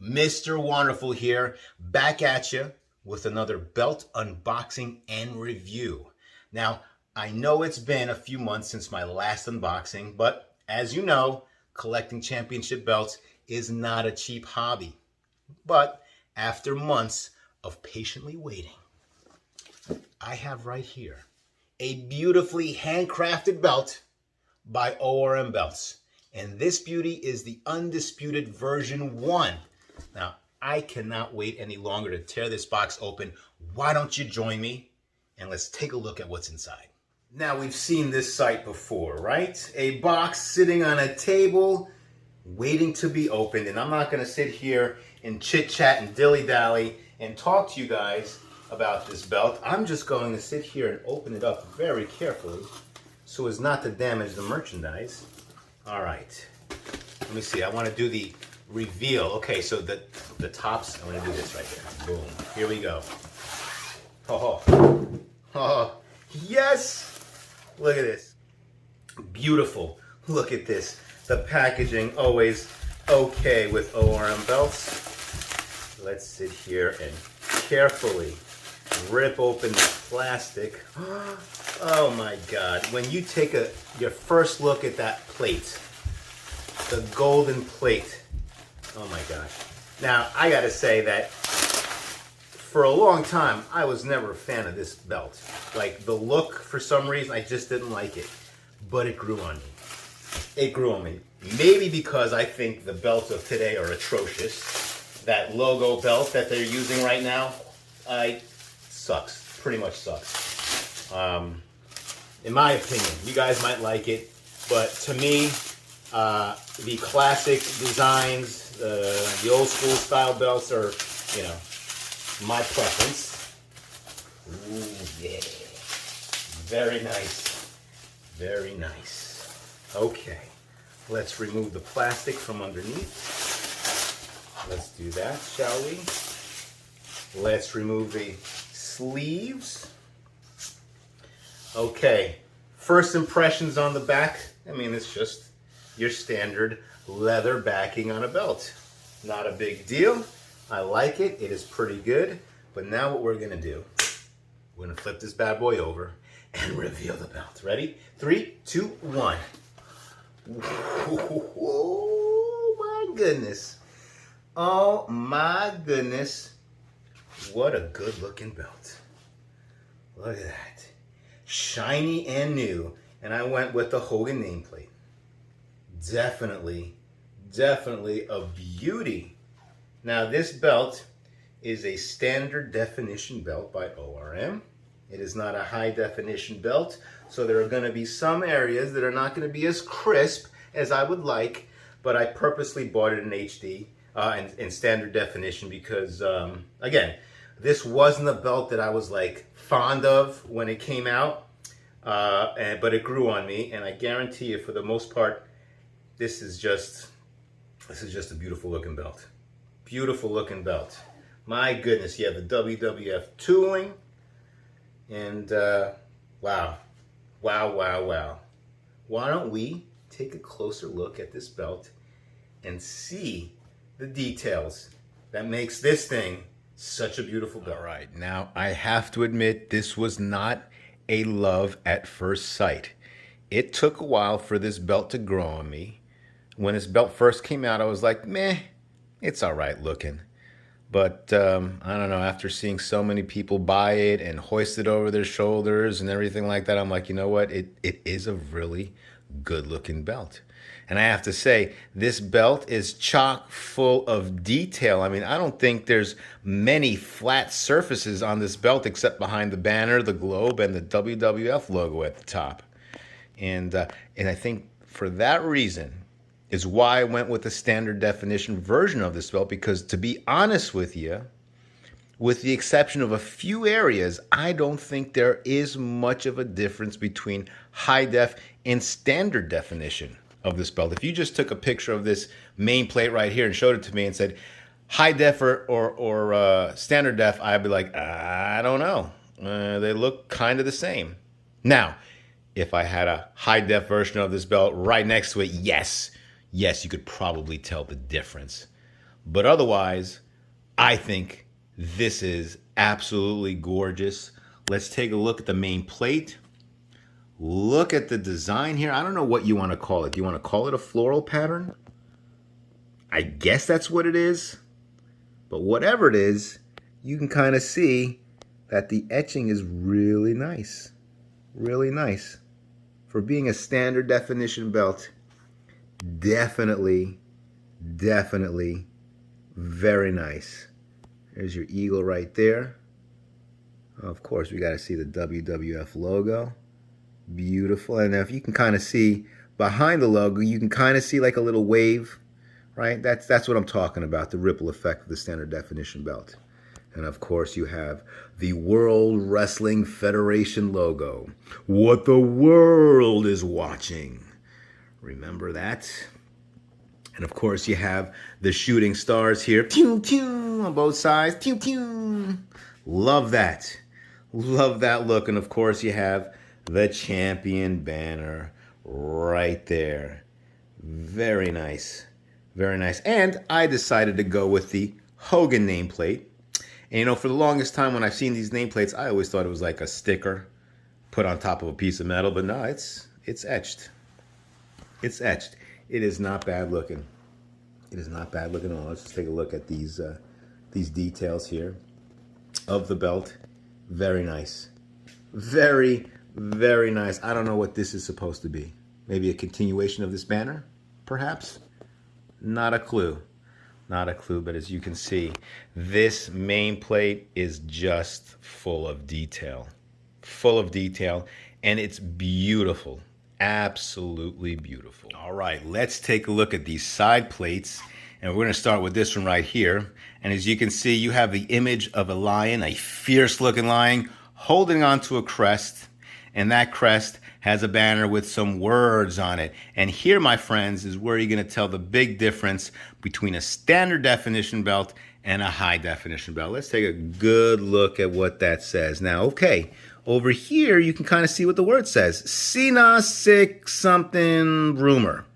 Mr. Wonderful here, back at you with another belt unboxing and review. Now, I know it's been a few months since my last unboxing, but as you know, collecting championship belts is not a cheap hobby. But after months of patiently waiting, I have right here a beautifully handcrafted belt by ORM Belts. And this beauty is the Undisputed version 1. Now, I cannot wait any longer to tear this box open. Why don't you join me? And let's take a look at what's inside. Now, we've seen this sight before, right? A box sitting on a table, waiting to be opened. And I'm not going to sit here and chit-chat and dilly-dally and talk to you guys about this belt. I'm just going to sit here and open it up very carefully so as not to damage the merchandise. All right. Let me see. I want to do the reveal. Okay, so the tops, I'm going to do this right here. Boom. Here we go. Oh, yes! Look at this. Beautiful. Look at this. The packaging always okay with ORM Belts. Let's sit here and carefully rip open the plastic. Oh my God. When you take your first look at that plate, the golden plate, oh my gosh. Now, I gotta say that for a long time, I was never a fan of this belt. Like, the look, for some reason, I just didn't like it. But it grew on me. It grew on me. Maybe because I think the belts of today are atrocious. That logo belt that they're using right now, sucks. Pretty much sucks. In my opinion, you guys might like it, but to me, the classic designs, the old school style belts are, you know, my preference. Ooh, yeah. Very nice. Very nice. Okay. Let's remove the plastic from underneath. Let's do that, shall we? Let's remove the sleeves. Okay. First impressions on the back. I mean, it's just your standard leather backing on a belt. Not a big deal. I like it. It is pretty good. But now what we're going to do, we're going to flip this bad boy over and reveal the belt. Ready? 3, 2, 1. Oh my goodness. Oh my goodness. What a good looking belt. Look at that. Shiny and new. And I went with the Hogan nameplate. Definitely a beauty. Now, this belt is a standard definition belt by ORM. It is not a high definition belt, so there are going to be some areas that are not going to be as crisp as I would like, but I purposely bought it in HD in standard definition because, again, this wasn't a belt that I was like fond of when it came out, but it grew on me, and I guarantee you, for the most part, this is just a beautiful looking belt. Beautiful looking belt. My goodness, you have the WWF tooling. And wow. Why don't we take a closer look at this belt and see the details that makes this thing such a beautiful belt. All right, now I have to admit this was not a love at first sight. It took a while for this belt to grow on me. When this belt first came out, I was like, meh, it's all right looking. But I don't know, after seeing so many people buy it and hoist it over their shoulders and everything like that, I'm like, you know what? It is a really good looking belt. And I have to say, this belt is chock full of detail. I mean, I don't think there's many flat surfaces on this belt except behind the banner, the globe, and the WWF logo at the top. And I think for that reason is why I went with the standard definition version of this belt, because to be honest with you, with the exception of a few areas, I don't think there is much of a difference between high def and standard definition of this belt. If you just took a picture of this main plate right here and showed it to me and said high def or standard def, I'd be like, I don't know. They look kind of the same. Now, if I had a high def version of this belt right next to it, yes, you could probably tell the difference. But otherwise, I think this is absolutely gorgeous. Let's take a look at the main plate. Look at the design here. I don't know what you want to call it. Do you want to call it a floral pattern? I guess that's what it is. But whatever it is, you can kind of see that the etching is really nice. Really nice. For being a standard definition belt, definitely very nice. There's your eagle right there. Of course, we got to see the WWF logo. Beautiful. And if you can kind of see behind the logo, you can kind of see like a little wave, right? That's what I'm talking about, the ripple effect of the standard definition belt. And of course, you have the World Wrestling Federation logo. What the world is watching. Remember that? And of course, you have the shooting stars here. Pew, pew, on both sides. Pew, pew. Love that. Love that look. And of course, you have the champion banner right there. Very nice. Very nice. And I decided to go with the Hogan nameplate. And you know, for the longest time when I've seen these nameplates, I always thought it was like a sticker put on top of a piece of metal. But no, it's etched. It's etched. It is not bad looking. It is not bad looking at all. Let's just take a look at these details here of the belt. Very nice. Very nice. I don't know what this is supposed to be. Maybe a continuation of this banner, perhaps? Not a clue. Not a clue, but as you can see, this main plate is just full of detail. Full of detail, and it's beautiful. Absolutely beautiful. All right, let's take a look at these side plates, and we're going to start with this one right here. And as you can see, you have the image of a lion, a fierce-looking lion, holding onto a crest, and that crest has a banner with some words on it. And here, my friends, is where you're going to tell the big difference between a standard definition belt and a high definition belt. Let's take a good look at what that says. Now, okay, over here, you can kind of see what the word says. Sina sick something rumor,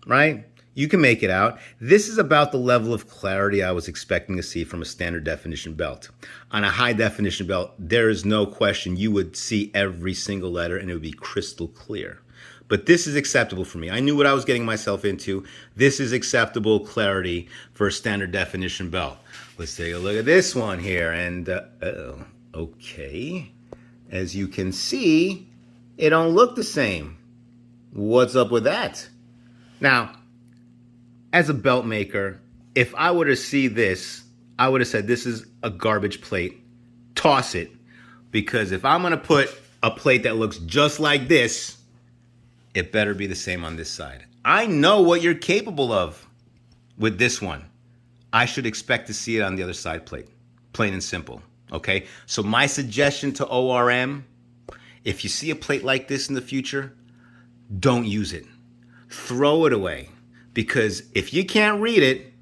right? You can make it out. This is about the level of clarity I was expecting to see from a standard definition belt. On a high definition belt, there is no question you would see every single letter and it would be crystal clear. But this is acceptable for me. I knew what I was getting myself into. This is acceptable clarity for a standard definition belt. Let's take a look at this one here. And, okay. As you can see, it don't look the same. What's up with that? Now, as a belt maker, if I were to see this, I would have said this is a garbage plate. Toss it. Because if I'm going to put a plate that looks just like this, it better be the same on this side. I know what you're capable of with this one. I should expect to see it on the other side plate. Plain and simple. Okay? So my suggestion to ORM, if you see a plate like this in the future, don't use it. Throw it away. Because if you can't read it,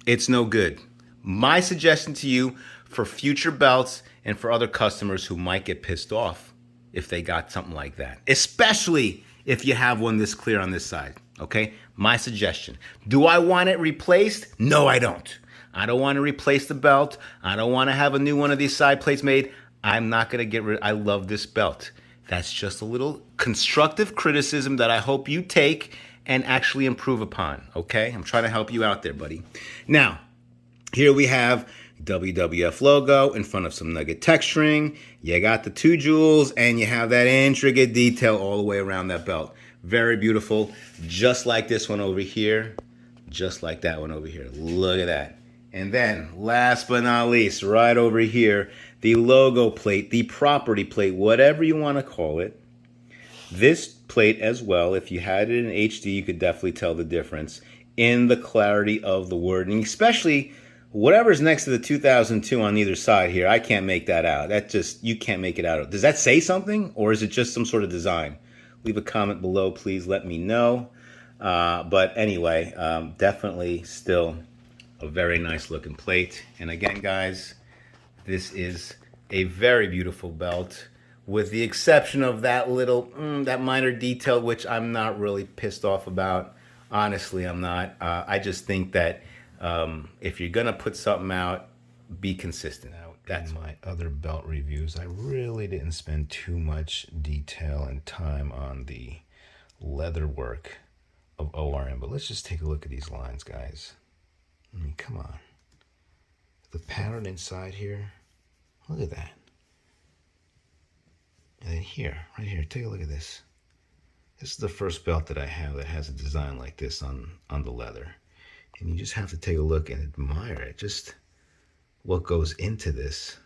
it's no good. My suggestion to you for future belts and for other customers who might get pissed off if they got something like that, especially if you have one this clear on this side, okay? My suggestion. Do I want it replaced? No, I don't. I don't want to replace the belt. I don't want to have a new one of these side plates made. I'm not going to get rid. I love this belt. That's just a little constructive criticism that I hope you take and actually improve upon, okay? I'm trying to help you out there, buddy. Now, here we have WWF logo in front of some nugget texturing. You got the 2 jewels, and you have that intricate detail all the way around that belt. Very beautiful, just like this one over here, just like that one over here. Look at that. And then, last but not least, right over here, the logo plate, the property plate, whatever you want to call it. This plate as well, if you had it in HD, you could definitely tell the difference in the clarity of the wording, especially whatever's next to the 2002 on either side here. I can't make that out. That just, you can't make it out. Does that say something, or is it just some sort of design? Leave a comment below, please let me know. But anyway, definitely still a very nice looking plate. And again, guys, this is a very beautiful belt, with the exception of that little, that minor detail, which I'm not really pissed off about. Honestly, I'm not. I just think that If you're gonna put something out, be consistent. That's my other belt reviews. I really didn't spend too much detail and time on the leather work of ORM, but let's just take a look at these lines, guys. I mean, come on. The pattern inside here, look at that. And then here, right here, take a look at this. This is the first belt that I have that has a design like this on the leather. And you just have to take a look and admire it. Just what goes into this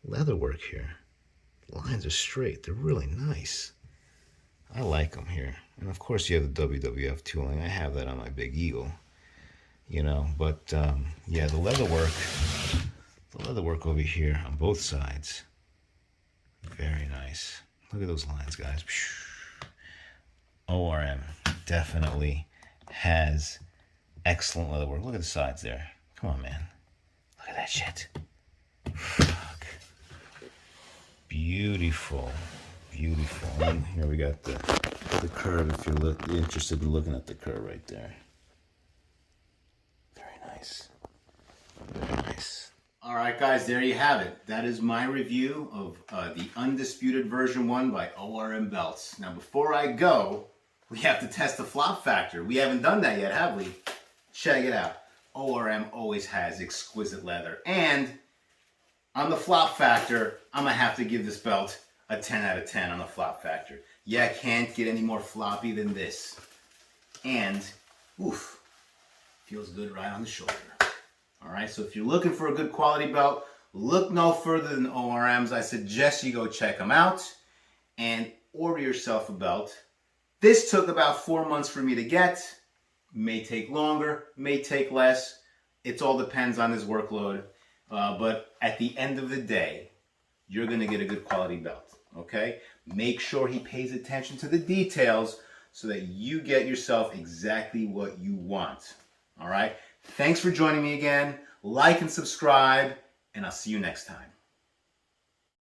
leather work here. The lines are straight. They're really nice. I like them here. And of course you have the WWF tooling. I have that on my Big Eagle. You know, but yeah, the leather work over here on both sides. Very nice. Look at those lines, guys. ORM definitely has excellent leather work. Look at the sides there. Come on, man. Look at that shit. Fuck. Beautiful. Beautiful. And here we got the curve, if you're interested in looking at the curve right there. Very nice. Very nice. All right, guys, there you have it. That is my review of the Undisputed version 1 by ORM Belts. Now, before I go, we have to test the flop factor. We haven't done that yet, have we? Check it out. ORM always has exquisite leather. And on the flop factor, I'm going to have to give this belt a 10 out of 10 on the flop factor. Yeah, I can't get any more floppy than this. And, oof, feels good right on the shoulder. All right, so if you're looking for a good quality belt, look no further than ORM's. I suggest you go check them out and order yourself a belt. This took about 4 months for me to get. May take longer, may take less. It all depends on his workload. But at the end of the day, you're going to get a good quality belt, okay? Make sure he pays attention to the details so that you get yourself exactly what you want, all right? Thanks for joining me again. Like and subscribe, and I'll see you next time.